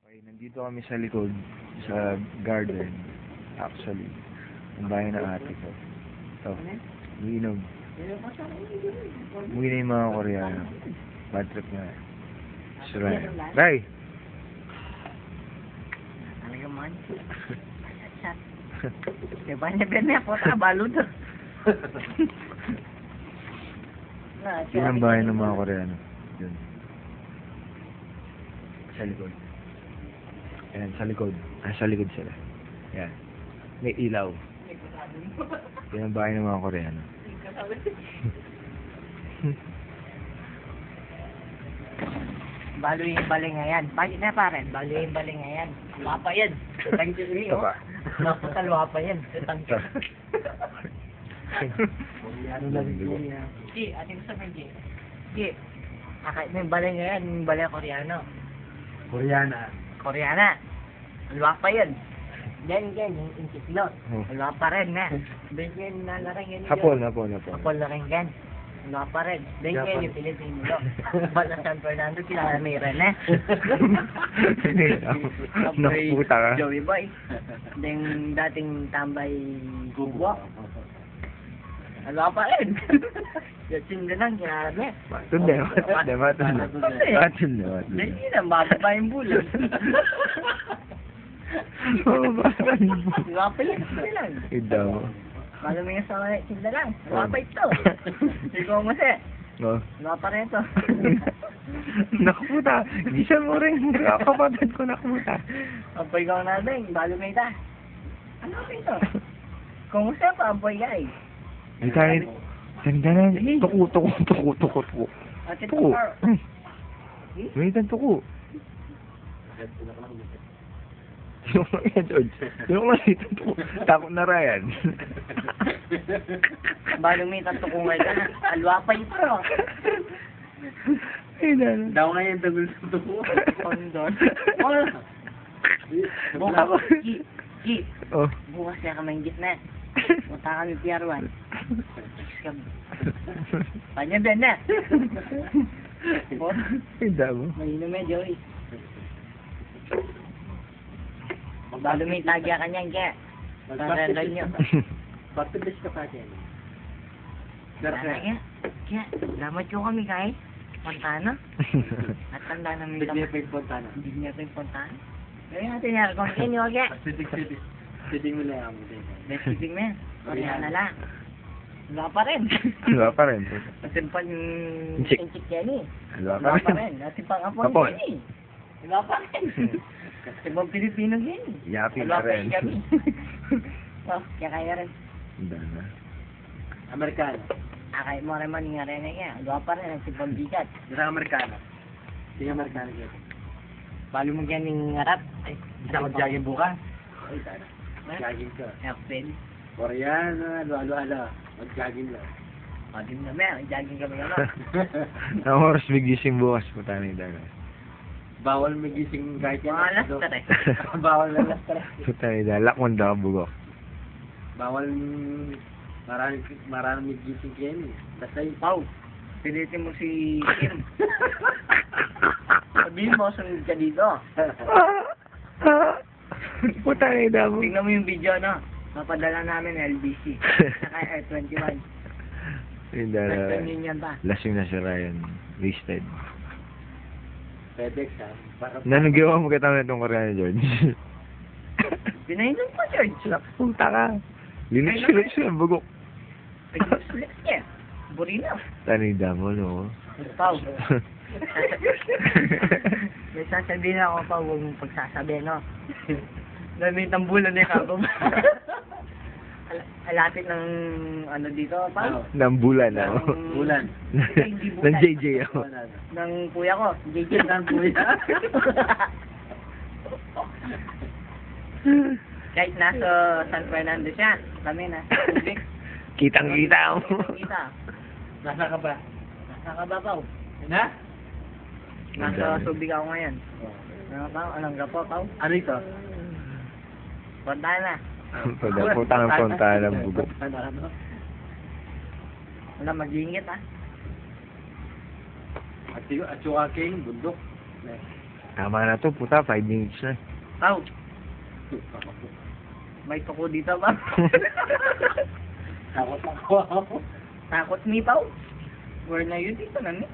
Okay, nandito kami sa likod, sa garden, actually. Ang bahay ng ate ko. Ito, umiinom. Umuwi na yung mga Koreano. Bad trip na. Si Ryan. Ray! Talaga man. Diba niya na po balo to. Yun ang bahay ng mga Koreano. Yun. Sa likod. Ayan, sa likod. Sa likod sila. Ayan. May ilaw. Yun ang bahay ng mga Koreano. Balo yung baling ngayon. Bakit na pare? Balo yung baling ngayon. Luwapa yan. Thank you Ito pa. Napaka luwapa yan. Thank you. Ano na rin yan? Gi, ating sabihin Gi. Gi. Akit mo yung baling ngayon. Yung baling Koreano. Koreana. Luwapa yan. Yan, yung insiklot. Luwapa rin na. Bigyan na na rin yan. Hapon. Hapon na rin yan. Luwapa rin. Bigyan yung Pilipino. Bala San Fernando, kilala may rin eh. Nakuputa ka. Joey Boy. Yung dating tambay Gugwa. Luwapa rin. Yasin na lang, kilala may. Matunde. Hindi na, bata pa yung bulan. Luwapa yan, sila lang. Ida mo. Bago may asawa na sila lang. Luwapa ito. Ikaw mo siya. No. Luwapa rin ito. Nakuputa. Isa mo rin. Kapatid ko nakuputa. Apoy ikaw natin, bago may ita. Ano ito? Kumusta pa, apoy guys? Ay, kahit. Sandanan. Tuko. Ate Tuko. Tukar. May itang tuko. Yung mga George. Yung mga itang tuko. Takot na Ryan. Bago may ita tuko ngayon. Alwa pa ito. Ay, dala. Daw ngayon tagol sa tuko. Kondon. Bukas. Ki. Oh. Bukas na kamay gitna. Punta kami PR1. Panya Ben na. Ida mo. Mahina medyo eh. Bago may tagya kanyang kaya. Magpapilay nyo. Pagpapilay ka pa dyan. Kaya, lamat yung kami kahit. Fontana. At tanda namin Hindi niya pa yung Fontana. Hindi niya pa yung Fontana. Gawin natin yan. Kung kinyo kaya. Sitting mo na yan. Best sitting mo yan. Koreana lang. Wala pa rin. Wala pa rin. Kasi pang Inchik. inchik yan eh. Wala pa rin. Kasi pang apon Apon. yan eh. Wala pa rin. Kasi pang Pilipino yan eh. Yapi Wala pa rin. kami. Oh, kaya rin. Ida na. Amerikano. Akay mo rin man nga rin nga. Wala pa rin. Kasi pang bigat. Isang Amerikano. Sige Amerikano dyan. Balo mo yan yung harap. Ay, Isa ko jogging bukas. Ay, sana. Jogging ka. Apple. Koreana, halo-halo. Mag-jogging lang. Padim na may. Jogging kami ano. Ang oras bigising bukas po tayo ni Daga. Bawal magising kahit yan. Mga alas ka rin. Bawal na alas ka rin. Puta ni Daga. Lakman daw bugok. Bawal marami magising kayo eh. Basta yung Pau. Pilitin mo si Kim. Sabihin mo, sunod ka dito. Puta ni Daga. Tingnan mo yung video, no? Papadala namin LBC. Saka Air21. Yung Western Daga. Union ba? Lasing na si Ryan. Wasted. FedEx ha. Nanong ginawa mo kita na itong Koreano, George? Pinainom ko, George. Puta ka. Linis ang bugok. Pag-usulit niya. Burino. Tanida mo, no? Pau. May sasabihin ako pa, huwag mong pagsasabi, no? Namit ang bulan na yung Alapit ng ano dito, Pau? Ng bulan, ako. Bulan. Hindi bulan. Ng JJ ako. Ng kuya ko, JJ. Ng kuya. Kahit nasa San Fernando siya, kami nasa Subic. Kitang-kita mo. Kita. Nasa ka ba? Nasa ka ba, Pau? Na? Nasa Subic ako ngayon. Ano, Pau? Anong gapo, Pau? Ano ito? Punta na. Punta ng bugok. Ano? Wala mag-iingit, ah. At yung King, bundok. Tama na to, puta, 5 minutes na. Aw, may tuko dito ba? Takot ako. Takot ni Pao. Where na yun dito na ni?